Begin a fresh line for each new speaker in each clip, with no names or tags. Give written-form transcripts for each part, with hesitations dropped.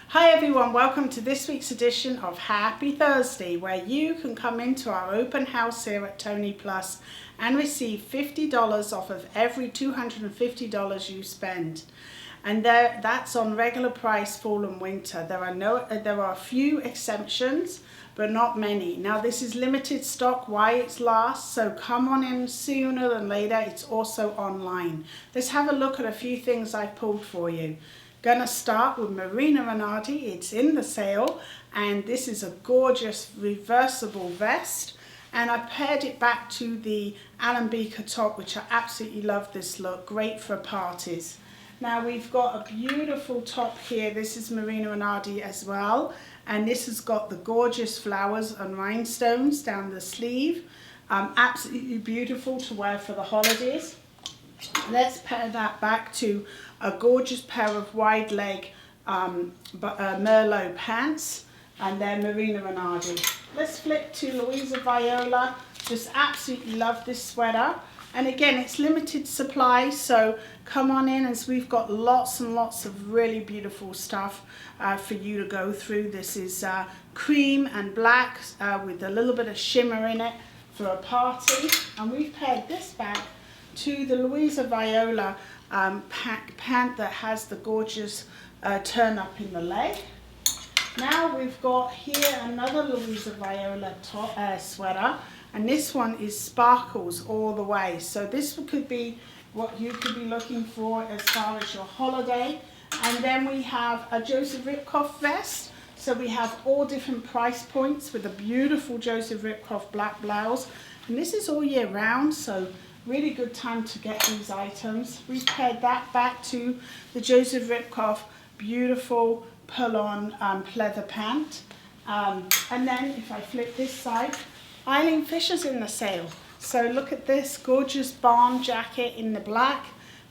Hi everyone, welcome to this week's edition of Happy Thursday, where you can come into our open house here at Toni Plus and receive $50 off of every $250 you spend. And that's on regular price fall and winter. There are a few exemptions, but not many. Now this is limited stock while it lasts, so come on in sooner than later. It's also online. Let's have a look at a few things I've pulled for you. Gonna start with Marina Renardi. It's in the sale, and this is a gorgeous reversible vest, and I paired it back to the Alembica top, which I absolutely love this look. Great for parties. Now we've got a beautiful top here. This is Marina Renardi as well, and this has got the gorgeous flowers and rhinestones down the sleeve. Absolutely beautiful to wear for the holidays. Let's pair that back to a gorgeous pair of wide leg Merlot pants, and they're Marina Renardi. Let's flip to Louisa Viola. Just absolutely love this sweater. And again, it's limited supply, so come on in, as we've got lots and lots of really beautiful stuff for you to go through. This is cream and black with a little bit of shimmer in it for a party. And we've paired this back to the Louisa Viola pant that has the gorgeous turn up in the leg. Now we've got here another Louisa Viola top, sweater, and this one is sparkles all the way. So this could be what you could be looking for as far as your holiday. And then we have a Joseph Ripkoff vest. So we have all different price points with a beautiful Joseph Ripkoff black blouse. And this is all year round, so really good time to get these items. We've paired that back to the Joseph Ripkoff beautiful pull-on pleather pant. And then if I flip this side, Eileen Fisher's in the sale. So look at this gorgeous barn jacket in the black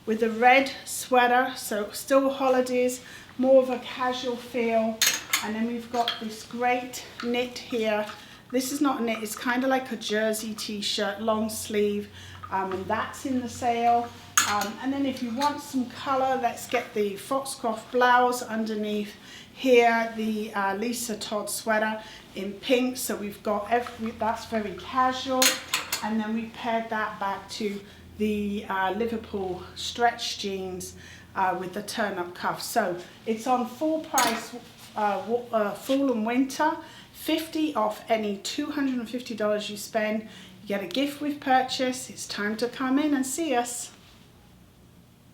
with a red sweater. So still holidays, more of a casual feel. And then we've got this great knit here. This is not knit, it's kind of like a jersey t-shirt, long sleeve. And that's in the sale. And then if you want some color, let's get the Foxcroft blouse underneath here, the Lisa Todd sweater in pink. So we've got that's very casual. And then we paired that back to the Liverpool stretch jeans with the turn-up cuff. So it's on full price fall and winter, $50 off any $250 you spend. You get a gift with purchase. It's time to come in and see us.